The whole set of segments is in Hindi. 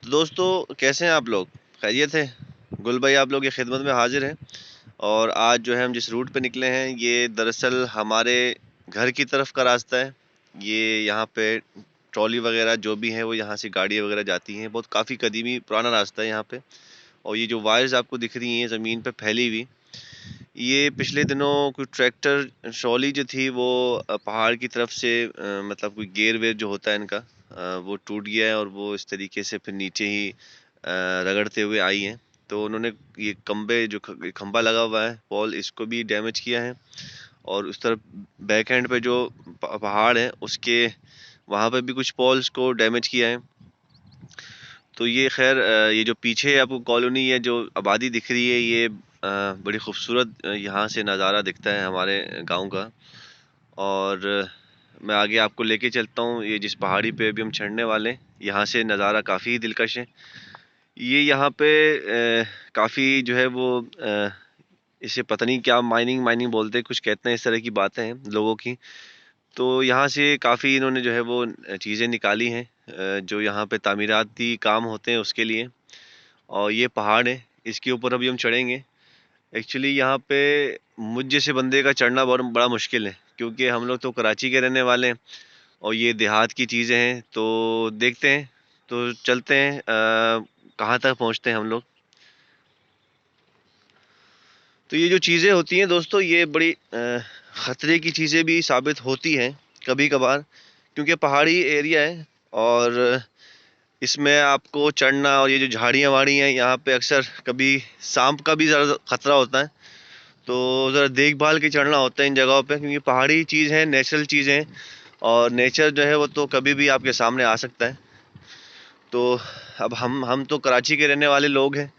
तो दोस्तों कैसे हैं आप लोग? खैरियत है? गुल भाई आप लोग की खिदमत में हाजिर हैं। और आज जो है हम जिस रूट पे निकले हैं ये दरअसल हमारे घर की तरफ का रास्ता है। ये यहाँ पे ट्रॉली वगैरह जो भी है वो यहाँ से गाड़ी वगैरह जाती हैं। बहुत काफ़ी कदीमी पुराना रास्ता है यहाँ पे। और ये जो वायर्स आपको दिख रही हैं ज़मीन पे फैली हुई, ये पिछले दिनों कोई ट्रैक्टर ट्रॉली जो थी वो पहाड़ की तरफ से मतलब कोई गेयर वेयर जो होता है इनका वो टूट गया है और वो इस तरीके से फिर नीचे ही रगड़ते हुए आई हैं। तो उन्होंने ये खंबे जो खंबा लगा हुआ है पोल, इसको भी डैमेज किया है। और उस तरफ बैक एंड पे जो पहाड़ है उसके वहाँ पे भी कुछ पोल्स को डैमेज किया है। तो ये खैर ये जो पीछे आपको कॉलोनी है जो आबादी दिख रही है ये बड़ी खूबसूरत यहाँ से नज़ारा दिखता है हमारे गांव का। और मैं आगे आपको लेके चलता हूँ। ये जिस पहाड़ी पे अभी हम चढ़ने वाले हैं यहाँ से नज़ारा काफ़ी दिलकश है। ये यहाँ पे काफ़ी जो है वो इसे पता नहीं क्या माइनिंग माइनिंग बोलते हैं, कुछ कहते हैं, इस तरह की बातें हैं लोगों की। तो यहाँ से काफ़ी इन्होंने जो है वो चीज़ें निकाली हैं जो यहाँ पे तामीराती काम होते हैं उसके लिए। और ये पहाड़ है, इसके ऊपर अभी हम चढ़ेंगे। एक्चुअली यहाँ पे मुझ जैसे बंदे का चढ़ना बहुत बड़ा मुश्किल है क्योंकि हम लोग तो कराची के रहने वाले हैं और ये देहात की चीज़ें हैं। तो देखते हैं, तो चलते हैं कहाँ तक पहुँचते हैं हम लोग। तो ये जो चीज़ें होती हैं दोस्तों ये बड़ी ख़तरे की चीज़ें भी साबित होती हैं कभी कभार, क्योंकि पहाड़ी एरिया है और इसमें आपको चढ़ना और ये जो झाड़ियाँ वाड़ी हैं यहाँ पे अक्सर कभी सांप का भी ज़रा खतरा होता है। तो ज़रा देखभाल के चढ़ना होता है इन जगहों पे क्योंकि पहाड़ी चीज़ है, नेचुरल चीज़ है और नेचर जो है वो तो कभी भी आपके सामने आ सकता है। तो अब हम तो कराची के रहने वाले लोग हैं,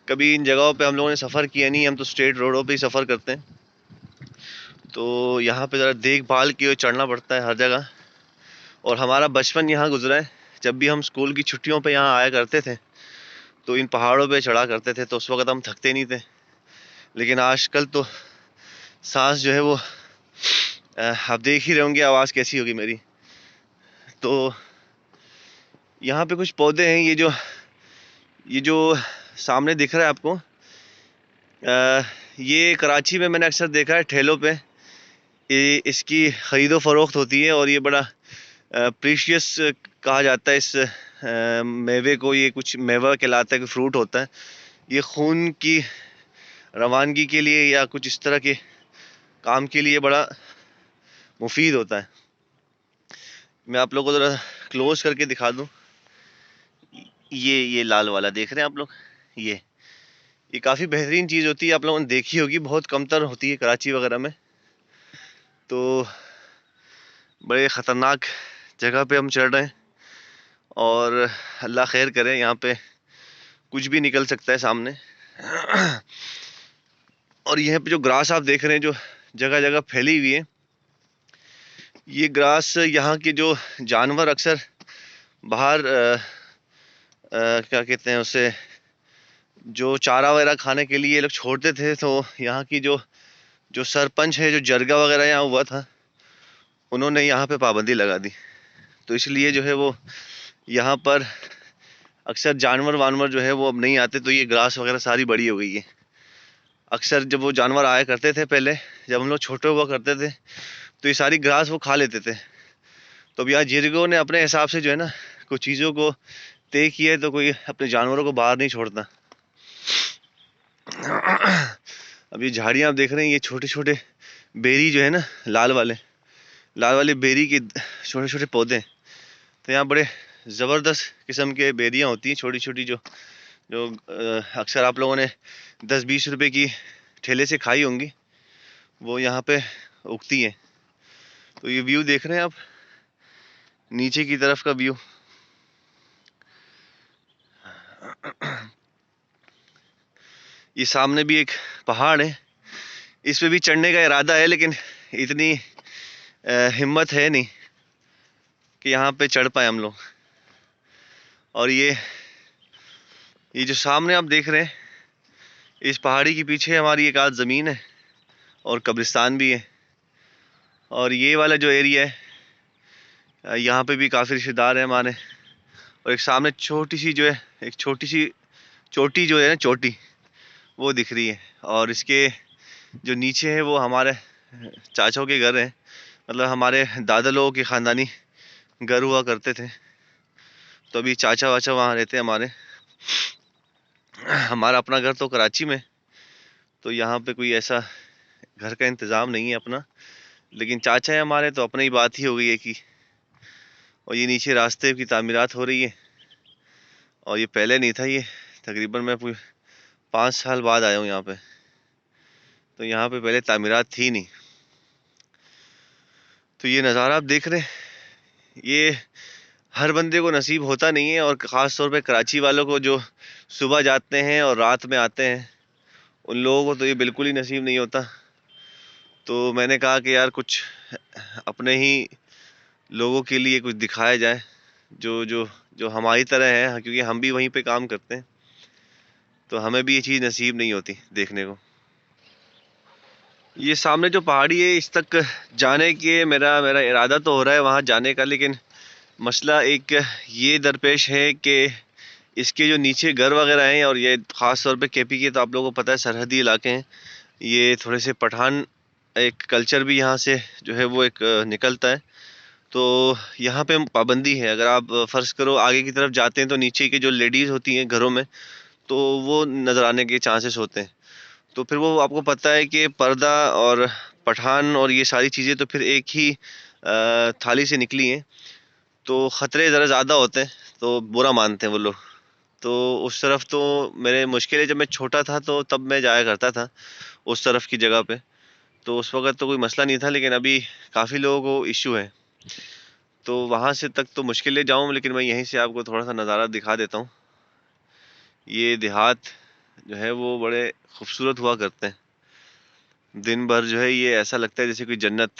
कभी इन जगहों पे हम लोगों ने सफ़र किया नहीं, हम तो स्ट्रेट रोडों पे ही सफ़र करते हैं। तो यहाँ पे ज़रा देखभाल के चढ़ना पड़ता है हर जगह। और हमारा बचपन यहाँ गुजरा है, जब भी हम स्कूल की छुट्टियों पे यहाँ आया करते थे तो इन पहाड़ों पे चढ़ा करते थे, तो उस वक्त हम थकते नहीं थे। लेकिन आजकल तो सांस जो है वो आप देख ही रहे होंगे आवाज़ कैसी होगी मेरी। तो यहाँ पे कुछ पौधे हैं, ये जो सामने दिख रहा है आपको, ये कराची में मैंने अक्सर देखा है ठेलों पे ये इसकी ख़रीदो फरोख्त होती है और ये बड़ा प्रीशियस कहा जाता है इस मेवे को। ये कुछ मेवा कहलाता है कि फ्रूट होता है। ये खून की रवानगी के लिए या कुछ इस तरह के काम के लिए बड़ा मुफीद होता है। मैं आप लोगों को ज़रा क्लोज करके दिखा दूं। ये लाल वाला देख रहे हैं आप लोग, ये काफ़ी बेहतरीन चीज़ होती है, आप लोगों ने देखी होगी, बहुत कमतर होती है कराची वगैरह में। तो बड़े ख़तरनाक जगह पे हम चढ़ रहे हैं और अल्लाह खैर करे, यहाँ पे कुछ भी निकल सकता है सामने। और यहाँ पे जो ग्रास आप देख रहे हैं जो जगह जगह फैली हुई है, ये ग्रास यहाँ के जो जानवर अक्सर बाहर क्या कहते हैं उसे, जो चारा वगैरह खाने के लिए ये लोग छोड़ते थे। तो यहाँ की जो जो सरपंच है, जो जरगा वगैरह यहाँ हुआ था, उन्होंने यहाँ पे पाबंदी लगा दी। तो इसलिए जो है वो यहाँ पर अक्सर जानवर वानवर जो है वो अब नहीं आते। तो ये ग्रास वगैरह सारी बड़ी हो गई है। अक्सर जब वो जानवर आया करते थे पहले, जब हम लोग छोटे हुआ करते थे, तो ये सारी ग्रास वो खा लेते थे। तो अब यहाँ जिरगों ने अपने हिसाब से जो है ना कुछ चीज़ों को तय किया है, तो कोई अपने जानवरों को बाहर नहीं छोड़ता। अब ये झाड़ियाँ आप देख रहे हैं, ये छोटे छोटे बेरी जो है ना, लाल वाले बेरी के छोटे छोटे पौधे हैं। तो यहाँ बड़े ज़बरदस्त किस्म के बेरियाँ होती हैं, छोटी छोटी, जो जो अक्सर आप लोगों ने 10-20 रुपए की ठेले से खाई होंगी, वो यहाँ पे उगती हैं। तो ये व्यू देख रहे हैं आप, नीचे की तरफ का व्यू। ये सामने भी एक पहाड़ है, इस पे भी चढ़ने का इरादा है, लेकिन इतनी हिम्मत है नहीं कि यहाँ पे चढ़ पाए हम लोग। और ये जो सामने आप देख रहे हैं, इस पहाड़ी के पीछे हमारी एक आध ज़मीन है और कब्रिस्तान भी है। और ये वाला जो एरिया है, यहाँ पे भी काफ़ी रिश्तेदार हैं हमारे। और एक सामने छोटी सी जो है, एक छोटी सी चोटी जो है ना, चोटी वो दिख रही है। और इसके जो नीचे है वो हमारे चाचाओं के घर है, मतलब हमारे दादा लोगों के ख़ानदानी घर हुआ करते थे। तो अभी चाचा वाचा वहाँ रहते हैं हमारे। हमारा अपना घर तो कराची में, तो यहाँ पे कोई ऐसा घर का इंतज़ाम नहीं है अपना, लेकिन चाचा है हमारे तो अपनी ही बात ही हो गई है कि। और ये नीचे रास्ते की तामीरात हो रही है, और ये पहले नहीं था। ये तकरीबन मैं 5 साल बाद आया हूँ यहाँ पे, तो यहाँ पे पहले तामीरात थी नहीं। तो ये नज़ारा आप देख रहे हैं, ये हर बंदे को नसीब होता नहीं है, और ख़ास तौर पे कराची वालों को जो सुबह जाते हैं और रात में आते हैं, उन लोगों को तो ये बिल्कुल ही नसीब नहीं होता। तो मैंने कहा कि यार कुछ अपने ही लोगों के लिए कुछ दिखाया जाए, जो जो जो हमारी तरह है, क्योंकि हम भी वहीं पे काम करते हैं, तो हमें भी ये चीज़ नसीब नहीं होती देखने को। ये सामने जो पहाड़ी है, इस तक जाने के मेरा मेरा इरादा तो हो रहा है वहाँ जाने का, लेकिन मसला एक ये दरपेश है कि इसके जो नीचे घर वगैरह हैं, और ये ख़ास तौर पे केपी के, तो आप लोगों को पता है सरहदी इलाके हैं, ये थोड़े से पठान एक कल्चर भी यहाँ से जो है वो एक निकलता है। तो यहाँ पे पाबंदी है, अगर आप फ़र्ज़ करो आगे की तरफ जाते हैं तो नीचे की जो लेडीज़ होती हैं घरों में, तो वो नज़र आने के चांसेस होते हैं। तो फिर वो आपको पता है कि पर्दा और पठान और ये सारी चीज़ें तो फिर एक ही थाली से निकली हैं, तो ख़तरे ज़रा ज़्यादा होते हैं, तो बुरा मानते हैं वो लोग। तो उस तरफ तो मेरे मुश्किल है, जब मैं छोटा था तो तब मैं जाया करता था उस तरफ की जगह पे, तो उस वक़्त तो कोई मसला नहीं था, लेकिन अभी काफ़ी लोगों को इश्यू है। तो वहाँ से तक तो मुश्किल है जाऊँ, लेकिन मैं यहीं से आपको थोड़ा-सा नज़ारा दिखा देता हूँ। ये देहात जो है वो बड़े खूबसूरत हुआ करते हैं। दिन भर जो है ये ऐसा लगता है जैसे कोई जन्नत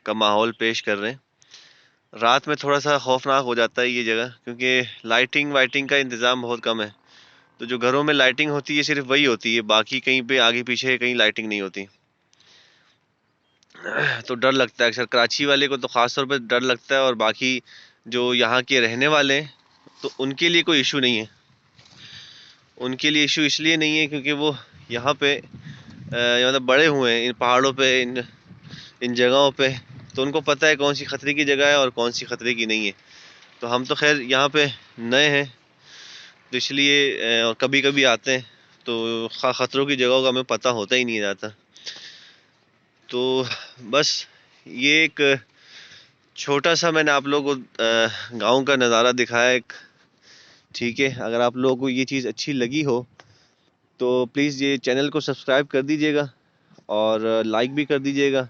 का माहौल पेश कर रहे हैं। रात में थोड़ा-सा खौफनाक हो जाता है ये जगह, क्योंकि लाइटिंग वाइटिंग का इंतज़ाम बहुत कम है। तो जो घरों में लाइटिंग होती है सिर्फ़ वही होती है, बाकी कहीं पे आगे पीछे कहीं लाइटिंग नहीं होती। तो डर लगता है, अक्सर कराची वाले को तो ख़ास तौर पे डर लगता है, और बाकी जो यहाँ के रहने वाले हैं, तो उनके लिए कोई इश्यू नहीं है। उनके लिए इश्यू इसलिए नहीं है क्योंकि वो यहाँ पे मतलब बड़े हुए हैं इन पहाड़ों पे, इन जगहों पे, तो उनको पता है कौन सी खतरे की जगह है और कौन सी खतरे की नहीं है। तो हम तो खैर यहाँ पे नए हैं, तो इसलिए और कभी-कभी आते हैं, तो खतरों की जगहों का हमें पता होता ही नहीं है ज़्यादा। तो बस ये एक छोटा-सा मैंने आप लोगों को गाँव का नज़ारा दिखाया एक, ठीक है? अगर आप लोगों को ये चीज़ अच्छी लगी हो, तो प्लीज़ ये चैनल को सब्सक्राइब कर दीजिएगा, और लाइक भी कर दीजिएगा।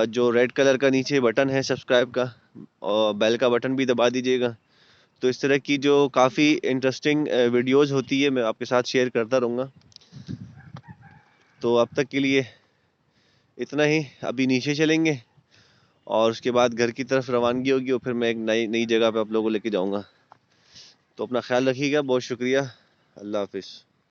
जो रेड कलर का नीचे बटन है सब्सक्राइब का, और बेल का बटन भी दबा दीजिएगा। तो इस तरह की जो काफ़ी इंटरेस्टिंग वीडियोज़ होती है, मैं आपके साथ शेयर करता रहूँगा। तो अब तक के लिए इतना ही। अभी नीचे चलेंगे, और उसके बाद घर की तरफ रवानगी होगी, और फिर मैं एक नई नई जगह पे आप लोगों को लेके जाऊँगा। तो अपना ख्याल रखिएगा, बहुत शुक्रिया। अल्लाह हाफ़िज़।